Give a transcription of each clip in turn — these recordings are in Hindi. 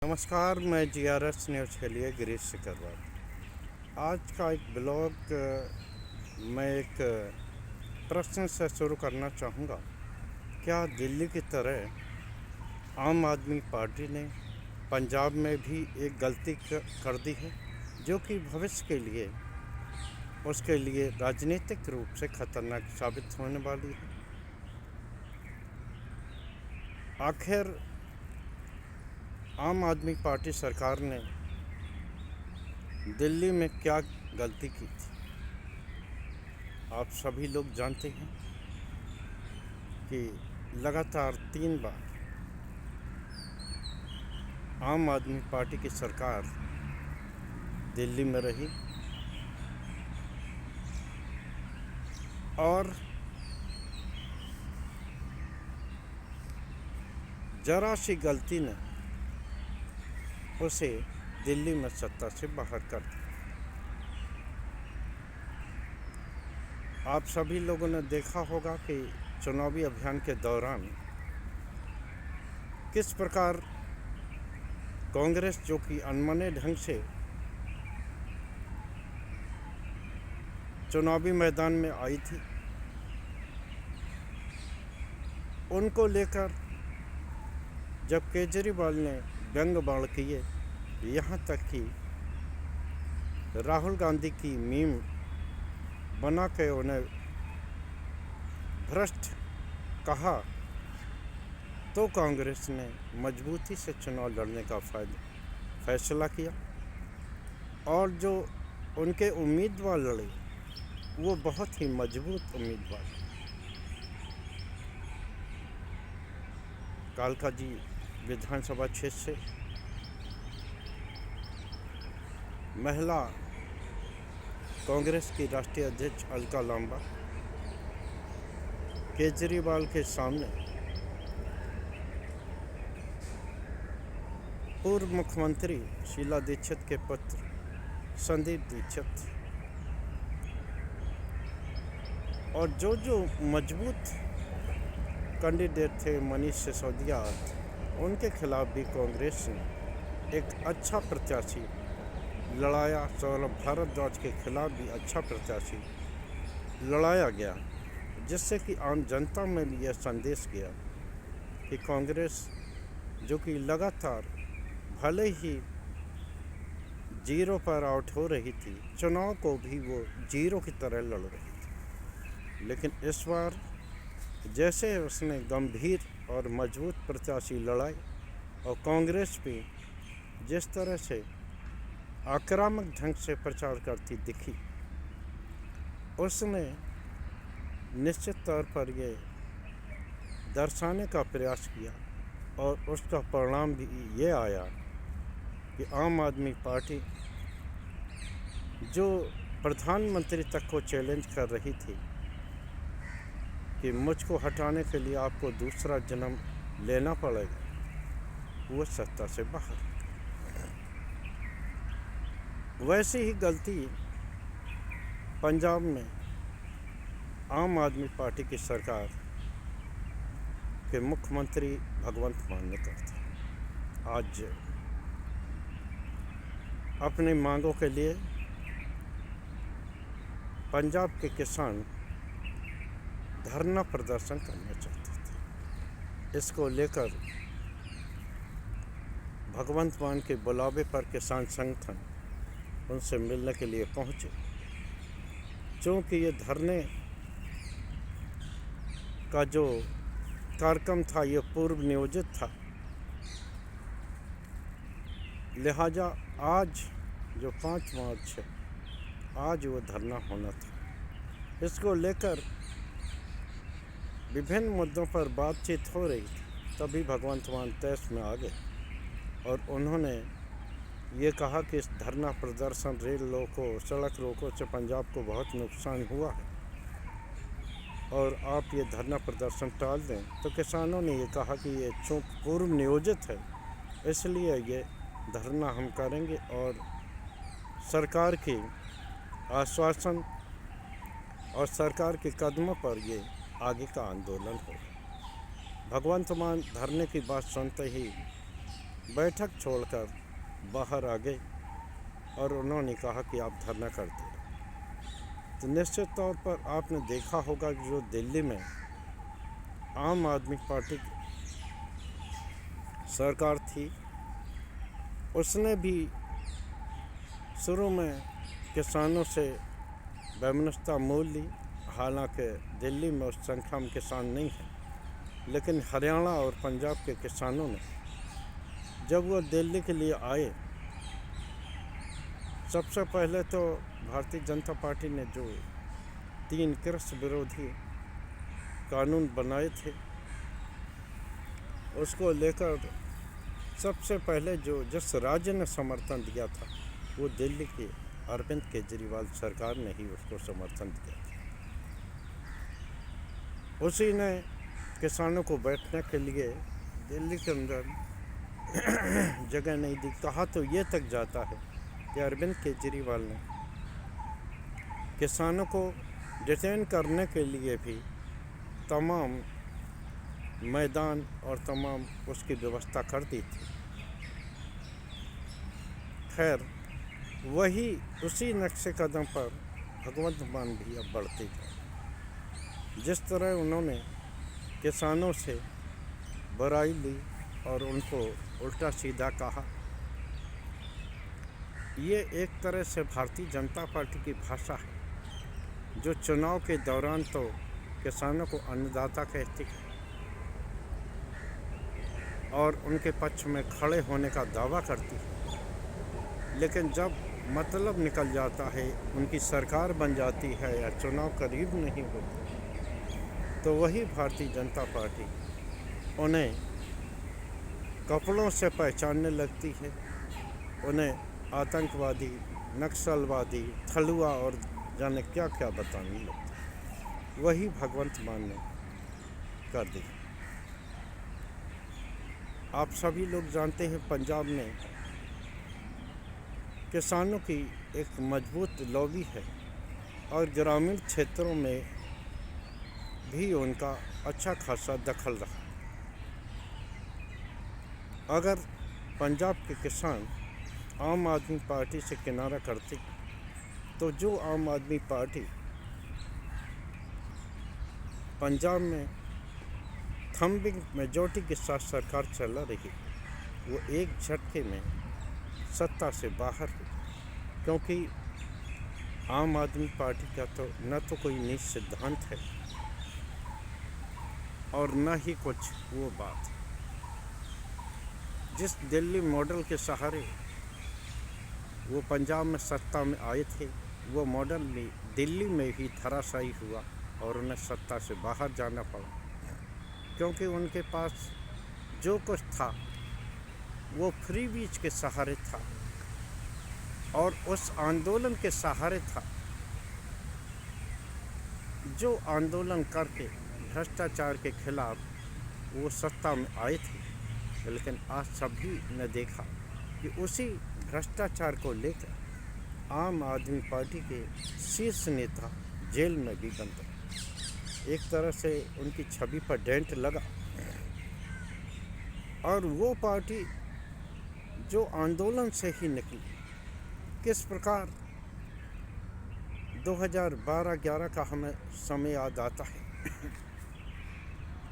नमस्कार, मैं GRS न्यूज़ के लिए गिरीश सिकरवार। आज का एक ब्लॉग मैं एक प्रश्न से शुरू करना चाहूँगा। क्या दिल्ली की तरह आम आदमी पार्टी ने पंजाब में भी एक गलती कर दी है, जो कि भविष्य के लिए उसके लिए राजनीतिक रूप से खतरनाक साबित होने वाली है? आखिर आम आदमी पार्टी सरकार ने दिल्ली में क्या गलती की थी? आप सभी लोग जानते हैं कि लगातार 3 बार आम आदमी पार्टी की सरकार दिल्ली में रही और जरा सी गलती ने उसे दिल्ली में सत्ता से बाहर कर दिया। आप सभी लोगों ने देखा होगा कि चुनावी अभियान के दौरान किस प्रकार कांग्रेस, जो कि अनमने ढंग से चुनावी मैदान में आई थी, उनको लेकर जब केजरीवाल ने व्यंग बाण किए, यहाँ तक कि राहुल गांधी की मीम बना के उन्हें भ्रष्ट कहा, तो कांग्रेस ने मजबूती से चुनाव लड़ने का फैसला किया और जो उनके उम्मीदवार लड़े वो बहुत ही मजबूत उम्मीदवार। कालकाजी विधानसभा क्षेत्र से महिला कांग्रेस की राष्ट्रीय अध्यक्ष अलका लांबा केजरीवाल के सामने पूर्व मुख्यमंत्री शीला दीक्षित के पुत्र संदीप दीक्षित और जो मजबूत कैंडिडेट थे, मनीष सिसोदिया, उनके खिलाफ भी कांग्रेस ने एक अच्छा प्रत्याशी लड़ाया। सौरभ भारद्वाज के खिलाफ भी अच्छा प्रत्याशी लड़ाया गया, जिससे कि आम जनता में भी यह संदेश गया कि कांग्रेस, जो कि लगातार भले ही जीरो पर आउट हो रही थी, चुनाव को भी वो जीरो की तरह लड़ रही थी, लेकिन इस बार जैसे उसने गंभीर और मजबूत प्रत्याशी लड़ाई और कांग्रेस भी जिस तरह से आक्रामक ढंग से प्रचार करती दिखी, उसने निश्चित तौर पर ये दर्शाने का प्रयास किया और उसका परिणाम भी ये आया कि आम आदमी पार्टी, जो प्रधानमंत्री तक को चैलेंज कर रही थी कि मुझको हटाने के लिए आपको दूसरा जन्म लेना पड़ेगा, वो सत्ता से बाहर। वैसी ही गलती पंजाब में आम आदमी पार्टी की सरकार के मुख्यमंत्री भगवंत मान ने कर दी। आज अपनी मांगों के लिए पंजाब के किसान धरना प्रदर्शन करना चाहते थे। इसको लेकर भगवंत मान के बुलावे पर किसान संगठन उनसे मिलने के लिए पहुंचे। चूँकि ये धरने का जो कार्यक्रम था ये पूर्व नियोजित था, लिहाजा आज जो 5 मार्च है, आज वो धरना होना था। इसको लेकर विभिन्न मुद्दों पर बातचीत हो रही थी, तभी भगवंत मान तैश में आ गए और उन्होंने ये कहा कि इस धरना प्रदर्शन, रेल रोको, सड़क रोको से पंजाब को बहुत नुकसान हुआ है और आप ये धरना प्रदर्शन टाल दें। तो किसानों ने ये कहा कि ये चूँकि पूर्व नियोजित है, इसलिए ये धरना हम करेंगे और सरकार के आश्वासन और सरकार के कदमों पर ये आगे का आंदोलन होगा। भगवंत मान धरने की बात सुनते ही बैठक छोड़कर बाहर आ गए और उन्होंने कहा कि आप धरना करते रहो। तो निश्चित तौर पर आपने देखा होगा कि जो दिल्ली में आम आदमी पार्टी की सरकार थी, उसने भी शुरू में किसानों से वैमनस्यता मोल ली। हालांकि दिल्ली में उस संख्या में किसान नहीं हैं, लेकिन हरियाणा और पंजाब के किसानों ने जब वो दिल्ली के लिए आए, सबसे पहले तो भारतीय जनता पार्टी ने जो 3 कृषि विरोधी कानून बनाए थे, उसको लेकर सबसे पहले जिस राज्य ने समर्थन दिया था वो दिल्ली के अरविंद केजरीवाल सरकार ने ही उसको समर्थन दिया था। उसी ने किसानों को बैठने के लिए दिल्ली के अंदर जगह नहीं दी। कहा तो ये तक जाता है कि अरविंद केजरीवाल ने किसानों को डिटेन करने के लिए भी तमाम मैदान और तमाम उसकी व्यवस्था कर दी थी। खैर, वही उसी नक्शे कदम पर भगवंत मान भी अब बढ़ते गए। जिस तरह उन्होंने किसानों से बुराई ली और उनको उल्टा सीधा कहा, ये एक तरह से भारतीय जनता पार्टी की भाषा है, जो चुनाव के दौरान तो किसानों को अन्नदाता कहती है और उनके पक्ष में खड़े होने का दावा करती है, लेकिन जब मतलब निकल जाता है, उनकी सरकार बन जाती है या चुनाव करीब नहीं होते, तो वही भारतीय जनता पार्टी उन्हें कपड़ों से पहचानने लगती है। उन्हें आतंकवादी, नक्सलवादी, थलुआ और जाने क्या क्या बताने लगती। वही भगवंत मान ने कर दी। आप सभी लोग जानते हैं, पंजाब में किसानों की एक मजबूत लॉबी है और ग्रामीण क्षेत्रों में भी उनका अच्छा खासा दखल रहा। अगर पंजाब के किसान आम आदमी पार्टी से किनारा करते, तो जो आम आदमी पार्टी पंजाब में थम्बिंग मेजॉरिटी के साथ सरकार चला रही, वो एक झटके में सत्ता से बाहर हुई, क्योंकि आम आदमी पार्टी का तो न तो कोई निश्चित सिद्धांत है और न ही कुछ वो बात। जिस दिल्ली मॉडल के सहारे वो पंजाब में सत्ता में आए थे, वो मॉडल भी दिल्ली में ही धराशायी हुआ और उन्हें सत्ता से बाहर जाना पड़ा, क्योंकि उनके पास जो कुछ था वो फ्री बीच के सहारे था और उस आंदोलन के सहारे था जो आंदोलन करके भ्रष्टाचार के खिलाफ वो सत्ता में आए थे। लेकिन आज सभी ने देखा कि उसी भ्रष्टाचार को लेकर आम आदमी पार्टी के शीर्ष नेता जेल में भी बंद रहे। एक तरह से उनकी छवि पर डेंट लगा और वो पार्टी जो आंदोलन से ही निकली, किस प्रकार 2012-11 का हमें समय याद आता है,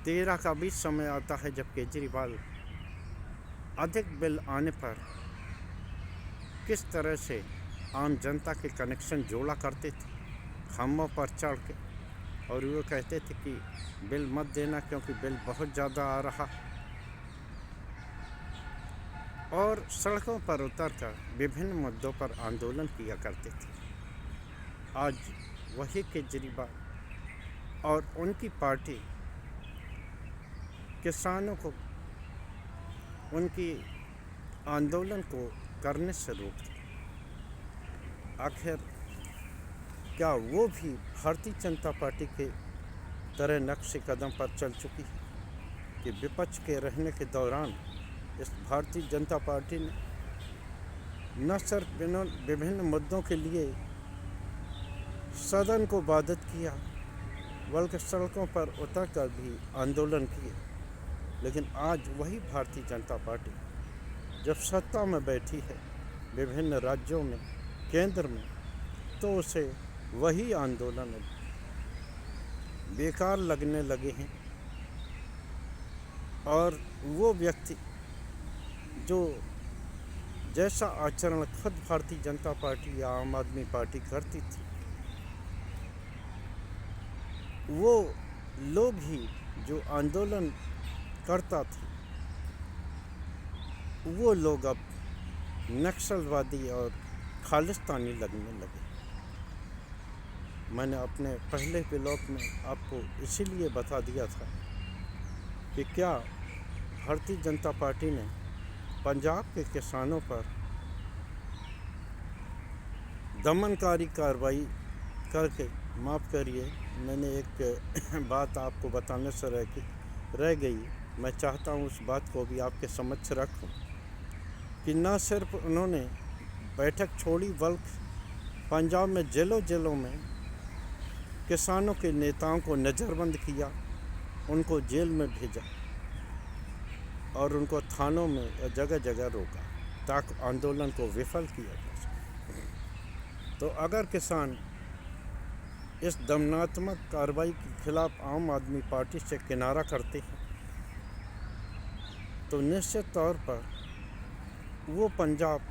13 का भी समय आता है, जब केजरीवाल अधिक बिल आने पर किस तरह से आम जनता के कनेक्शन जोड़ा करते थे खम्भों पर चढ़ के, और वो कहते थे कि बिल मत देना क्योंकि बिल बहुत ज़्यादा आ रहा, और सड़कों पर उतरकर विभिन्न मुद्दों पर आंदोलन किया करते थे। आज वही केजरीवाल और उनकी पार्टी किसानों को उनकी आंदोलन को करने से रोकती। आखिर क्या वो भी भारतीय जनता पार्टी के तरह नक्शे कदम पर चल चुकी है कि विपक्ष के रहने के दौरान इस भारतीय जनता पार्टी ने न सिर्फ विभिन्न मुद्दों के लिए सदन को बाधित किया, बल्कि सड़कों पर उतरकर भी आंदोलन किए। लेकिन आज वही भारतीय जनता पार्टी जब सत्ता में बैठी है विभिन्न राज्यों में, केंद्र में, तो उसे वही आंदोलन बेकार लगने लगे हैं। और वो व्यक्ति जो जैसा आचरण खुद भारतीय जनता पार्टी या आम आदमी पार्टी करती थी, वो लोग ही जो आंदोलन करता था, वो लोग अब नक्सलवादी और खालिस्तानी लगने लगे। मैंने अपने पहले ब्लॉग में आपको इसीलिए बता दिया था कि क्या भारतीय जनता पार्टी ने पंजाब के किसानों पर दमनकारी कार्रवाई करके, माफ़ करिए मैंने एक बात आपको बताने से रह गई, मैं चाहता हूँ उस बात को भी आपके समक्ष रखूँ कि न सिर्फ उन्होंने बैठक छोड़ी बल्कि पंजाब में जेलों में किसानों के नेताओं को नज़रबंद किया, उनको जेल में भेजा और उनको थानों में जगह जगह रोका ताकि आंदोलन को विफल किया जा सके। तो अगर किसान इस दमनात्मक कार्रवाई के खिलाफ आम आदमी पार्टी से किनारा करते हैं तो निश्चित तौर पर वो पंजाब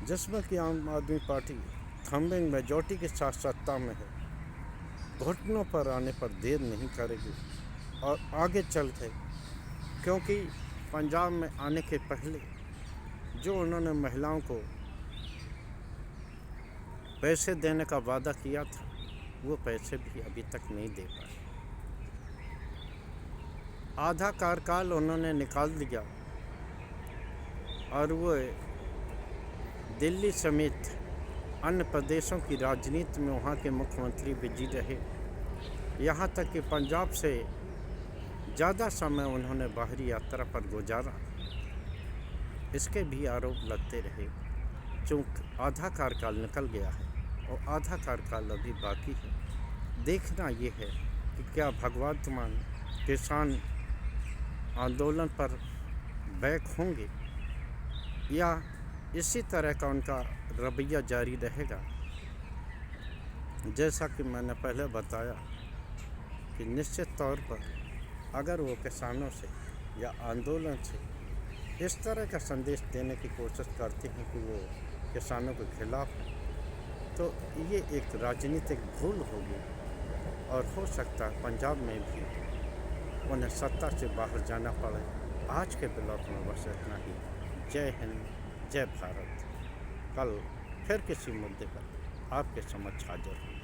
जिसमें कि आम आदमी पार्टी थंबिंग मेजॉरिटी के साथ सत्ता में है, घुटनों पर आने पर देर नहीं करेगी और आगे चल के, क्योंकि पंजाब में आने के पहले जो उन्होंने महिलाओं को पैसे देने का वादा किया था, वो पैसे भी अभी तक नहीं दे पाए। आधा कार्यकाल उन्होंने निकाल दिया और वो दिल्ली समेत अन्य प्रदेशों की राजनीति में वहाँ के मुख्यमंत्री बिजी रहे। यहाँ तक कि पंजाब से ज़्यादा समय उन्होंने बाहरी यात्रा पर गुजारा। इसके भी आरोप लगते रहे। चूँकि आधा कार्यकाल निकल गया है और आधा कार्यकाल अभी बाकी है। देखना ये है कि क्या भगवंत मान किसान आंदोलन पर बैक होंगे या इसी तरह का उनका रवैया जारी रहेगा। जैसा कि मैंने पहले बताया कि निश्चित तौर पर अगर वो किसानों से या आंदोलन से इस तरह का संदेश देने की कोशिश करते हैं कि वो किसानों के खिलाफ हैं, तो ये एक राजनीतिक भूल होगी और हो सकता है पंजाब में भी उन्हें सत्ता से बाहर जाना पड़े। आज के ब्लॉग में बस इतना ही। जय हिंद, जय भारत। कल फिर किसी मुद्दे पर आपके समक्ष हाजिर हूँ।